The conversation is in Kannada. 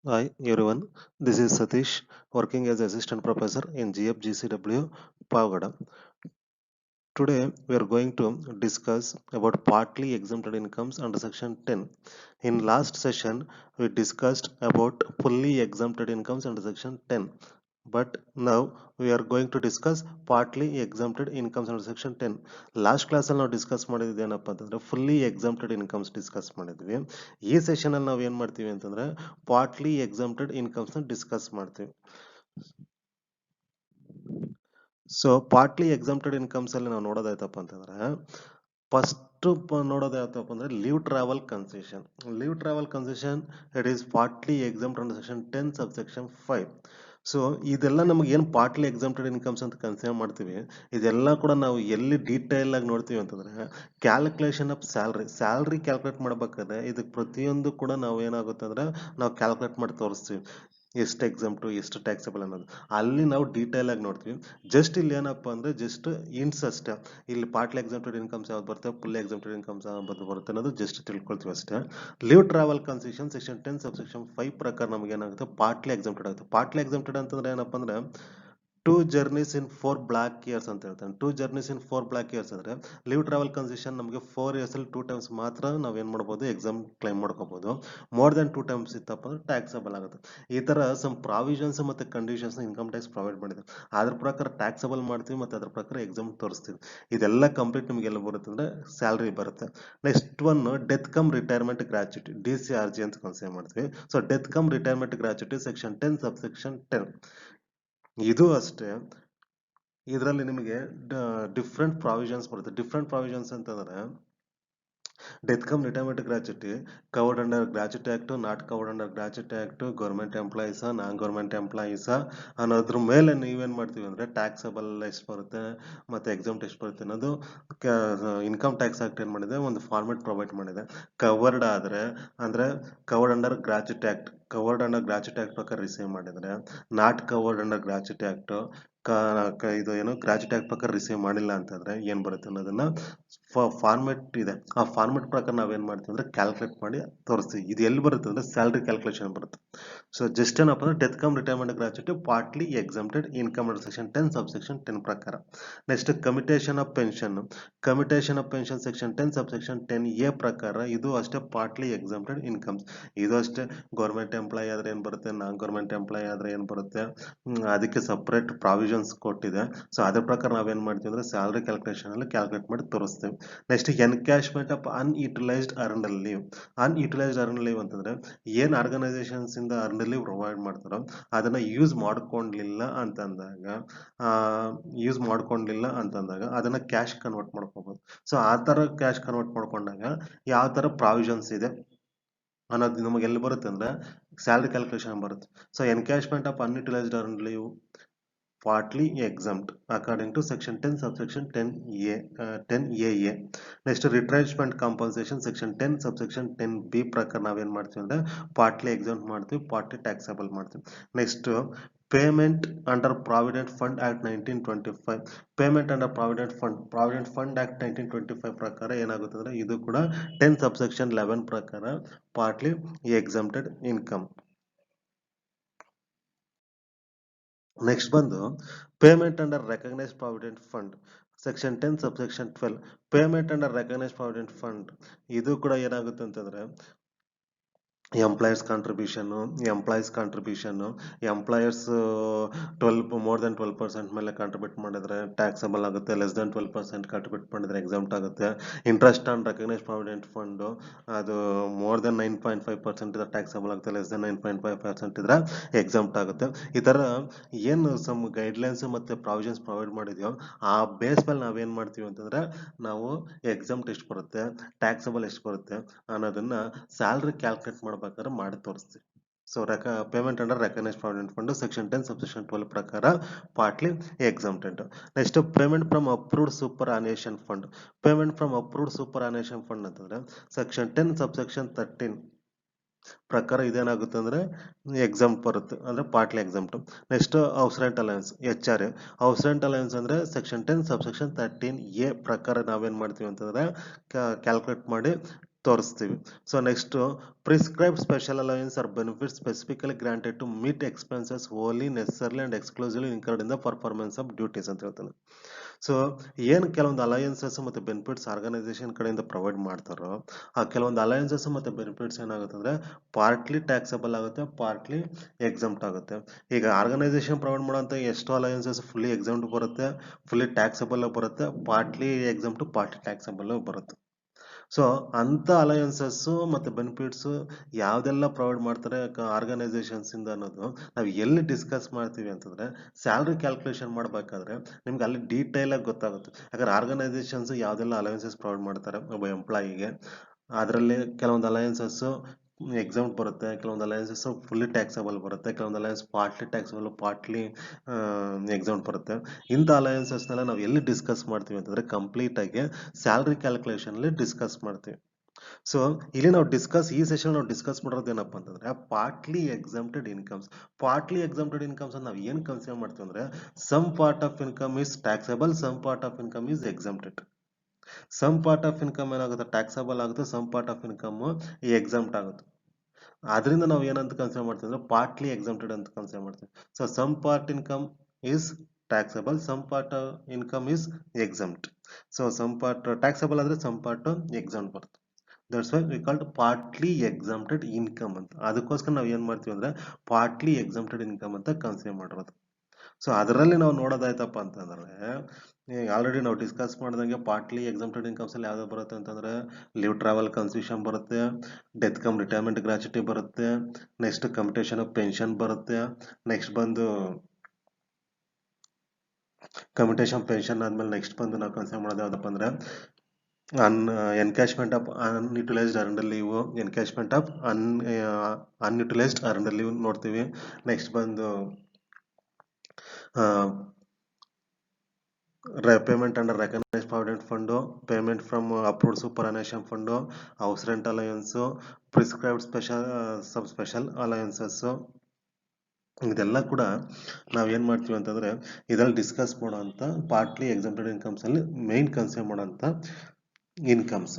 Hi everyone, this is Satish working as assistant professor in GFGCW Pavagada. Today we are going to discuss about partly exempted incomes under section 10. In last session we discussed about fully exempted incomes under section 10. But now we are going to discuss partly exempted incomes under section 10. Last ಕ್ಲಾಸಲ್ಲಿ ನಾವು ಡಿಸ್ಕಸ್ ಮಾಡಿದ್ದು ಏನಪ್ಪ ಅಂತಂದ್ರೆ ಫುಲ್ಲಿ ಎಕ್ಸಮ್ಟೆಡ್ ಇನ್ಕಮ್ಸ್ ಡಿಸ್ಕಸ್ ಮಾಡಿದ್ವಿ. ಈ ಸೆಷನಲ್ಲಿ ನಾವು ಏನು ಮಾಡ್ತೀವಿ ಅಂತಂದ್ರೆ ಪಾರ್ಟ್ಲಿ ಎಕ್ಸಮ್ಟೆಡ್ ಇನ್ಕಮ್ಸ್ನ ಡಿಸ್ಕಸ್ ಮಾಡ್ತೀವಿ. ಸೊ ಪಾರ್ಟ್ಲಿ ಎಕ್ಸಮ್ಟೆಡ್ ಇನ್ಕಮ್ಸ್ ಅಲ್ಲಿ ನಾವು ನೋಡೋದಾಯ್ತಪ್ಪ ಅಂತಂದ್ರೆ ಫಸ್ಟ್ ನೋಡೋದಾಯ್ತಪ್ಪ ಅಂದ್ರೆ leave travel concession. Leave travel concession it is partly exempt under section 10 sub section 5. So ಇದೆಲ್ಲ ನಮಗೆ ಏನು ಪಾರ್ಟ್ಲಿ ಎಕ್ಸಮ್ಟೆಡ್ ಇನ್ಕಮ್ಸ್ ಅಂತ ಕನ್ಸಿಡರ್ ಮಾಡ್ತೀವಿ, ಇದೆಲ್ಲ ಕೂಡ ನಾವು ಎಲ್ಲಿ ಡೀಟೇಲ್ ಆಗಿ ನೋಡ್ತೀವಿ ಅಂತಂದ್ರೆ ಕ್ಯಾಲ್ಕುಲೇಷನ್ ಆಫ್ ಸ್ಯಾಲ್ರಿ ಕ್ಯಾಲ್ಕುಲೇಟ್ ಮಾಡ್ಬೇಕಾದ್ರೆ ಇದಕ್ಕೆ ಪ್ರತಿಯೊಂದು ಕೂಡ ನಾವು ಏನಾಗುತ್ತೆ ಅಂದ್ರೆ ನಾವು ಕ್ಯಾಲ್ಕುಲೇಟ್ ಮಾಡಿ ತೋರಿಸ್ತೀವಿ, ಎಷ್ಟು ಎಕ್ಸಮ್ಟು ಎಷ್ಟು ಟ್ಯಾಕ್ಸಬಲ್ ಅನ್ನೋದು ಅಲ್ಲಿ ನಾವು ಡೀಟೇಲ್ ಆಗಿ ನೋಡ್ತೀವಿ. ಜಸ್ಟ್ ಇಲ್ಲಿ ಏನಪ್ಪ ಅಂದ್ರೆ ಜಸ್ಟ್ ಇಂಟ್ಸ್ ಅಷ್ಟೇ, ಇಲ್ಲಿ ಪಾರ್ಟ್ಲಿ ಎಕ್ಸಮ್ಟೆಡ್ ಇನ್ಕಮ್ಸ್ ಯಾವ್ದು ಬರುತ್ತೆ, ಫುಲ್ ಎಕ್ಸಮ್ಟೆಡ್ ಇನ್ಕಮ್ಸ್ ಯಾವ್ದು ಬರುತ್ತೆ ಅನ್ನೋದು ಜಸ್ಟ್ ತಿಳ್ಕೊಳ್ತೀವಿ ಅಷ್ಟೇ. Leave travel concession section 10 sub section 5 ಪ್ರಕಾರ ನಮಗೆ ಏನಾಗುತ್ತೆ ಪಾರ್ಟ್ಲಿ ಎಕ್ಸಮ್ಟೆಡ್ ಆಗುತ್ತೆ. ಪಾರ್ಟ್ಲಿ ಎಕ್ಸಮ್ಟೆಡ್ ಅಂತಂದ್ರೆ ಏನಪ್ಪ ಅಂದ್ರೆ 2 ಜರ್ನೀಸ್ ಇನ್ 4 ಬ್ಲಾಕ್ ಇಯರ್ಸ್ ಅಂತ ಹೇಳ್ತಾನೆ. 2 ಜರ್ನೀಸ್ ಇನ್ 4 ಬ್ಲಾಕ್ ಇಯರ್ಸ್ ಅಂದ್ರೆ ಲೀವ್ ಟ್ರಾವೆಲ್ ಕನ್ಸೆಷನ್ ನಮಗೆ 4 ಇಯರ್ಸ್ ಅಲ್ಲಿ 2 ಟೈಮ್ಸ್ ಮಾತ್ರ ನಾವ್ ಏನ್ ಮಾಡ್ಬೋದು, ಎಕ್ಸಾಮ್ ಕ್ಲೈಮ್ ಮಾಡ್ಕೋಬಹುದು. ಮೋರ್ ದನ್ 2 ಟೈಮ್ಸ್ ಇತ್ತಪ್ಪ ಅಂದ್ರೆ ಟ್ಯಾಕ್ಸಬಲ್ ಆಗುತ್ತೆ. ಈ ತರ ಸಮ್ ಪ್ರಾವಿಷನ್ಸ್ ಮತ್ತೆ ಕಂಡೀಷನ್ಸ್ ಇನ್ಕಮ್ ಟ್ಯಾಕ್ಸ್ ಪ್ರೊವೈಡ್ ಮಾಡಿದೆ, ಅದ್ರ ಪ್ರಕಾರ ಟ್ಯಾಕ್ಸಬಲ್ ಮಾಡ್ತೀವಿ ಮತ್ತೆ ಅದ್ರ ಪ್ರಕಾರ ಎಕ್ಸಾಮ್ ತೋರಿಸ್ತೀವಿ. ಇದೆಲ್ಲ ಕಂಪ್ಲೀಟ್ ನಿಮ್ಗೆ ಎಲ್ಲ ಬರುತ್ತೆ ಅಂದ್ರೆ ಸ್ಯಾಲ್ರಿ ಬರುತ್ತೆ. Next one death cum retirement gratuity DCRG ಅಂತ ಕನ್ಸಿಡರ್ ಮಾಡ್ತೀವಿ. So death cum retirement gratuity section 10 sub section 10 ಇದು ಅಷ್ಟೇ. ಇದರಲ್ಲಿ ನಿಮಗೆ ಡಿಫ್ರೆಂಟ್ ಪ್ರಾವಿಷನ್ಸ್ ಬರುತ್ತೆ. ಡಿಫ್ರೆಂಟ್ ಪ್ರಾವಿಷನ್ಸ್ ಅಂತಂದ್ರೆ death cum retirement gratuity covered under gratuity act, not covered under gratuity act, government employees non government employees ಅನ್ನೋದ್ರ ಮೇಲೆ ನೀವೇನ್ ಮಾಡ್ತೀವಿ ಅಂದ್ರೆ ಟ್ಯಾಕ್ಸಬಲ್ ಎಷ್ಟು ಬರುತ್ತೆ ಮತ್ತೆ ಎಕ್ಸಾಮ್ ಎಷ್ಟು ಬರುತ್ತೆ ಅನ್ನೋದು ಇನ್ಕಮ್ ಟ್ಯಾಕ್ಸ್ ಆಕ್ಟ್ ಏನ್ ಮಾಡಿದೆ, ಒಂದು ಫಾರ್ಮೆಟ್ ಪ್ರೊವೈಡ್ ಮಾಡಿದೆ. ಕವರ್ಡ್ ಆದ್ರೆ ಅಂದ್ರೆ covered under gratuity act, covered under gratuity act ಪ್ರಕಾರ ರಿಸೀವ್ ಮಾಡಿದ್ರೆ, not covered under gratuity act ಇದು ಏನು ಗ್ರಾಚ್ಯುಟಿ ಆಕ್ಟ್ ಪ್ರಕಾರ ರಿಸೀವ್ ಮಾಡಿಲ್ಲ ಅಂತಂದ್ರೆ ಏನ್ ಬರುತ್ತೆ ಅನ್ನೋದನ್ನ ಫಾರ್ಮೆಟ್ ಇದೆ. ಆ ಫಾರ್ಮೆಟ್ ಪ್ರಕಾರ ನಾವೇನ್ ಮಾಡ್ತೀವಿ ಅಂದ್ರೆ ಕ್ಯಾಲ್ಕುಲೇಟ್ ಮಾಡಿ ತೋರಿಸ್ತೀವಿ. ಇದು ಎಲ್ಲಿ ಬರುತ್ತೆ ಅಂದ್ರೆ ಸ್ಯಾಲ್ರಿ ಕ್ಯಾಲ್ಕುಲೇಷನ್ ಬರುತ್ತೆ. ಸೊ ಜಸ್ಟ್ ಏನಪ್ಪ ಅಂದ್ರೆ death cum retirement gratuity partly exempted income under section 10 sub section 10 ಪ್ರಕಾರ. Next commutation of pension. Commutation of pension section 10 sub section 10A ಪ್ರಕಾರ ಇದು ಅಷ್ಟೇ ಪಾರ್ಟ್ಲಿ ಎಕ್ಸಮ್ಟೆಡ್ ಇನ್ಕಮ್ಸ್. ಇದು ಅಷ್ಟೇ ಗೌರ್ಮೆಂಟ್ ಎಂಪ್ಲಾಯ್ ಆದ್ರೆ ಏನ್ ಬರುತ್ತೆ, ನಾನ್ ಗೌರ್ಮೆಂಟ್ ಎಂಪ್ಲಾಯ್ ಆದ್ರೆ ಏನ್ ಬರುತ್ತೆ, ಅದಕ್ಕೆ ಸಪರೇಟ್ ಪ್ರಾವಿಷನ್ಸ್ ಕೊಟ್ಟಿದೆ. ಸೊ ಅದ್ರ ಪ್ರಕಾರ ನಾವೇನ್ ಮಾಡ್ತೀವಿ ಅಂದ್ರೆ ಸ್ಯಾಲ್ರಿ ಕ್ಯಾಲ್ಕುಲೇಷನ್ ಅಲ್ಲಿ ಕ್ಯಾಲ್ಕುಲೇಟ್ ಮಾಡಿ ತೋರಿಸ್ತೀವಿ. Next encashment of unutilised earned leave. Unutilised earned leave ಅಂತಂದ್ರೆ ಏನ್ ಆರ್ಗನೈಸೇಷನ್ಸ್ ಇಂದ ಅರ್ನ್ಡ್ ಲೀವ್ ಪ್ರೊವೈಡ್ ಮಾಡ್ತಾರೋ ಅದನ್ನ ಯೂಸ್ ಮಾಡ್ಕೊಂಡಿಲ್ಲ ಅಂತಂದಾಗ ಅದನ್ನ ಕ್ಯಾಶ್ ಕನ್ವರ್ಟ್ ಮಾಡ್ಕೋಬಹುದು. ಸೊ ಆ ತರ ಕ್ಯಾಶ್ ಕನ್ವರ್ಟ್ ಮಾಡ್ಕೊಂಡಾಗ ಯಾವ ತರ ಪ್ರಾವಿಷನ್ಸ್ ಇದೆ ಅನ್ನೋದು ನಮಗೆ ಎಲ್ಲಿ ಬರುತ್ತೆ ಅಂದ್ರೆ ಸ್ಯಾಲ್ರಿ ಕ್ಯಾಲ್ಕುಲೇಷನ್ ಬರುತ್ತೆ. So encashment of unutilised earned leave partly exempt according to section 10 subsection 10AA. Next retrenchment compensation section 10 subsection 10B ಪ್ರಕಾರ ನಾವೇನ್ ಮಾಡ್ತೀವಿ ಅಂದ್ರೆ ಪಾರ್ಟ್ಲಿ ಎಕ್ಸಮ್ಟ್ ಮಾಡ್ತೀವಿ, ಪಾರ್ಟ್ಲಿ ಟ್ಯಾಕ್ಸಬಲ್ ಮಾಡ್ತೀವಿ. Next payment under provident fund act 1925. Payment under provident fund act 1925 ಪ್ರಕಾರ ಏನಾಗುತ್ತೆ ಅಂದ್ರೆ ಇದು ಕೂಡ 10 ಸಬ್ಸೆಕ್ಷನ್ 11 ಪ್ರಕಾರ ಪಾರ್ಟ್ಲಿ ಎಕ್ಸಮ್ಟೆಡ್ ಇನ್ಕಮ್. ನೆಕ್ಸ್ಟ್ ಬಂದು payment under recognised provident fund section 10 subsection 12. Payment under recognised provident fund ಇದು ಕೂಡ ಏನಾಗುತ್ತೆ ಅಂತಂದ್ರೆ employers contribution, employers 12 more than 12% ಮೇಲೆ ಕಾಂಟ್ರಿಬ್ಯೂಟ್ ಮಾಡಿದ್ರೆ ಟ್ಯಾಕ್ಸಬಲ್ ಆಗುತ್ತೆ, ಲೆಸ್ ದನ್ 12% ಕಾಂಟ್ರಿಬ್ಯೂಟ್ ಮಾಡಿದ್ರೆ ಎಕ್ಸಾಮ್ಟ್ ಆಗುತ್ತೆ. Interest on recognised provident fund ಅದು ಮೋರ್ ದನ್ 9.5% ಇದ್ರೆ ಟ್ಯಾಕ್ಸಬಲ್ ಆಗುತ್ತೆ, ಲೆಸ್ ದನ್ 9.5% ಇದ್ರೆ ಎಕ್ಸಾಮ್ಟ್ ಆಗುತ್ತೆ. ಈ ತರ ಏನು ಸಮ್ ಗೈಡ್ಲೈನ್ಸ್ ಮತ್ತೆ ಪ್ರಾವಿಷನ್ಸ್ ಪ್ರೊವೈಡ್ ಮಾಡಿದ್ಯೋ ಆ ಬೇಸ್ ಮೇಲೆ ನಾವೇನ್ ಮಾಡ್ತೀವಿ ಅಂತಂದ್ರೆ ನಾವು ಎಕ್ಸಾಮ್ಟ್ ಎಷ್ಟು ಬರುತ್ತೆ, ಟ್ಯಾಕ್ಸಬಲ್ ಎಷ್ಟು ಬರುತ್ತೆ ಅನ್ನೋದನ್ನ ಸ್ಯಾಲ್ರಿ ಕ್ಯಾಲ್ಕುಲೇಟ್ ಮಾಡ್ಬೇಕಾದ್ರೆ ಮಾಡಿ ತೋರಿಸ್ತೀವಿ. So payment under recognised provident fund section 10 subsection 12 ಪ್ರಕಾರ partly exempted. Next payment from approved superannuation fund. Payment from approved superannuation fund ಅಂತಂದ್ರೆ ಸೆಕ್ಷನ್ 10 ಸಬ್ಸೆಕ್ಷನ್ 13 ಪ್ರಕಾರ ಇದೇನಾಗುತ್ತೆ ಅಂದ್ರೆ ಎಕ್ಸಾಮ್ ಬರುತ್ತೆ ಅಂದ್ರೆ partly exempt. Next house rent allowance HRA. House rent allowance ಅಂದ್ರೆ ಸೆಕ್ಷನ್ 10 ಸಬ್ಸೆಕ್ಷನ್ 13A ಪ್ರಕಾರ ನಾವೇನ್ ಮಾಡ್ತೀವಿ ಅಂತಂದ್ರೆ ಕ್ಯಾಲ್ಕುಲೇಟ್ ಮಾಡಿ ತೋರಿಸ್ತೀವಿ. So next prescribe special allowance or benefit specifically granted to meet expenses only necessarily and exclusively incurred in the performance of duties ಅಂತ ಹೇಳ್ತಾನೆ. ಸೊ ಏನು ಕೆಲವೊಂದು ಅಲಯನ್ಸಸ್ ಮತ್ತು ಬೆನಿಫಿಟ್ಸ್ ಆರ್ಗನೈಸೇಷನ್ ಕಡೆಯಿಂದ ಪ್ರೊವೈಡ್ ಮಾಡ್ತಾರೋ ಆ ಕೆಲವೊಂದು ಅಲಯನ್ಸಸ್ ಮತ್ತು ಬೆನಿಫಿಟ್ಸ್ ಏನಾಗುತ್ತೆ ಅಂದರೆ ಪಾರ್ಟ್ಲಿ ಟ್ಯಾಕ್ಸಬಲ್ ಆಗುತ್ತೆ, ಪಾರ್ಟ್ಲಿ ಎಕ್ಸಮ್ಟ್ ಆಗುತ್ತೆ. ಈಗ ಆರ್ಗನೈಸೇಷನ್ ಪ್ರೊವೈಡ್ ಮಾಡೋಂಥ ಎಷ್ಟು ಅಲಯನ್ಸಸ್ ಫುಲ್ಲಿ ಎಕ್ಸಮ್ಟ್ ಬರುತ್ತೆ, ಫುಲ್ಲಿ ಟ್ಯಾಕ್ಸಬಲ್ ಬರುತ್ತೆ, ಪಾರ್ಟ್ಲಿ ಎಕ್ಸಮ್ಟು ಪಾರ್ಟ್ಲಿ ಟ್ಯಾಕ್ಸಬಲ್ ಬರುತ್ತೆ. ಸೊ ಅಂಥ ಅಲಯನ್ಸಸ್ಸು ಮತ್ತು ಬೆನಿಫಿಟ್ಸು ಯಾವುದೆಲ್ಲ ಪ್ರೊವೈಡ್ ಮಾಡ್ತಾರೆ ಆರ್ಗನೈಸೇಷನ್ಸ್ ಇಂದ ಅನ್ನೋದು ನಾವು ಎಲ್ಲಿ ಡಿಸ್ಕಸ್ ಮಾಡ್ತೀವಿ ಅಂತಂದರೆ ಸ್ಯಾಲ್ರಿ ಕ್ಯಾಲ್ಕುಲೇಷನ್ ಮಾಡಬೇಕಾದ್ರೆ ನಿಮ್ಗೆ ಅಲ್ಲಿ ಡೀಟೇಲಾಗಿ ಗೊತ್ತಾಗುತ್ತೆ. ಯಾಕಂದ್ರೆ ಆರ್ಗನೈಸೇಷನ್ಸ್ ಯಾವುದೆಲ್ಲ ಅಲಯನ್ಸಸ್ ಪ್ರೊವೈಡ್ ಮಾಡ್ತಾರೆ ಒಬ್ಬ ಎಂಪ್ಲಾಯಿಗೆ, ಅದರಲ್ಲಿ ಕೆಲವೊಂದು ಅಲಯನ್ಸಸ್ಸು ಎಕ್ಸಮ್ಟ್ ಬರುತ್ತೆ, ಕೆಲವೊಂದು ಅಲಯನ್ಸಸ್ ಫುಲ್ಲಿ ಟ್ಯಾಕ್ಸಬಲ್ ಬರುತ್ತೆ, ಕೆಲವೊಂದು allowance partly taxable, partly exempt ಬರುತ್ತೆ. ಇಂಥ ಅಲಯನ್ಸಸ್ನೆಲ್ಲ ನಾವು ಎಲ್ಲಿ ಡಿಸ್ಕಸ್ ಮಾಡ್ತೀವಿ ಅಂತಂದರೆ ಕಂಪ್ಲೀಟಾಗಿ ಸ್ಯಾಲ್ರಿ ಕ್ಯಾಲ್ಕುಲೇಷನಲ್ಲಿ ಡಿಸ್ಕಸ್ ಮಾಡ್ತೀವಿ. ಸೊ ಇಲ್ಲಿ ನಾವು ಈ ಸೆಷನ್ ನಾವು ಡಿಸ್ಕಸ್ ಮಾಡೋದು ಏನಪ್ಪ ಅಂತಂದ್ರೆ partly exempted incomes. Partly exempted incomes ನಾವು ಏನು ಕನ್ಸಿಡರ್ ಮಾಡ್ತೀವಿ ಅಂದ್ರೆ some part of income is taxable, some part of income is exempted. Some part of income ಏನಾಗುತ್ತೆ ಟ್ಯಾಕ್ಸಬಲ್ ಆಗುತ್ತೆ, some part of income exempt ಆಗುತ್ತೆ. ಅದರಿಂದ ನಾವು ಏನಂತ ಕನ್ಸಿಡರ್ ಮಾಡ್ತೀವಿ ಅಂದ್ರೆ ಪಾರ್ಟ್ಲಿ ಎಕ್ಸಮ್ಟೆಡ್ ಅಂತ ಕನ್ಸಿಡರ್ ಮಾಡ್ತೀವಿ. So some part income is taxable, some part income is exempt. So some part taxable ಆದ್ರೆ ಸಮ್ ಪಾರ್ಟ್ ಎಕ್ಸಮ್ಟ್ ಬರುತ್ತೆ. That's why we called partly exempted income ಅಂತ. ಅದಕ್ಕೋಸ್ಕರ ನಾವು ಏನ್ ಮಾಡ್ತೀವಿ ಅಂದ್ರೆ ಪಾರ್ಟ್ಲಿ ಎಕ್ಸಮ್ಟೆಡ್ ಇನ್ಕಮ್ ಅಂತ ಕನ್ಸಿಡರ್ ಮಾಡಿರೋದು. ಸೊ ಅದರಲ್ಲಿ ನಾವು ನೋಡೋದಾಯ್ತಪ್ಪ ಅಂತಂದ್ರೆ ಆಲ್ರೆಡಿ ನಾವು ಡಿಸ್ಕಸ್ ಮಾಡ್ದಂಗೆ ಪಾರ್ಟ್ಲಿ ಎಕ್ಸಮ್ಟೆಡ್ ಇನ್ಕಮ್ಸ್ ಅಲ್ಲಿ ಯಾವ್ದು ಬರುತ್ತೆ ಅಂತಂದ್ರೆ ಲೀವ್ ಟ್ರಾವೆಲ್ ಕನ್ಸೆಷನ್ ಬರುತ್ತೆ, ಡೆತ್ ಕಮ್ ರಿಟೈರ್ಮೆಂಟ್ ಗ್ರಾಚ್ಯುಟಿ ಬರುತ್ತೆ, ನೆಕ್ಸ್ಟ್ ಕಮ್ಯುಟೇಷನ್ ಆಫ್ ಪೆನ್ಷನ್ ಬರುತ್ತೆ, ನೆಕ್ಸ್ಟ್ ಬಂದು ಕಮ್ಯುಟೇಷನ್ ಪೆನ್ಷನ್ ಆದ್ಮೇಲೆ ನೆಕ್ಸ್ಟ್ ಬಂದು ನಾವು ಕನ್ಸಿಡರ್ ಮಾಡೋದು ಯಾವ್ದಪ್ಪ ಅಂದ್ರೆ encashment of unutilised earned leave, encashment of unutilised earned leave ನೋಡ್ತೀವಿ. ನೆಕ್ಸ್ಟ್ ಬಂದು payment under recognised provident fund, payment from approved superannuation fund, house rent allowance, prescribed sub special allowances, ಇದೆಲ್ಲ ಕೂಡ ನಾವೇನು ಮಾಡ್ತೀವಿ ಅಂತಂದರೆ ಇದರಲ್ಲಿ ಡಿಸ್ಕಸ್ ಮಾಡೋಂಥ ಪಾರ್ಟ್ಲಿ ಎಕ್ಸಮ್ಟೆಡ್ ಇನ್ಕಮ್ಸ್ ಅಲ್ಲಿ ಮೇನ್ ಕನ್ಸಿಡರ್ ಮಾಡೋಂಥ ಇನ್ಕಮ್ಸ್.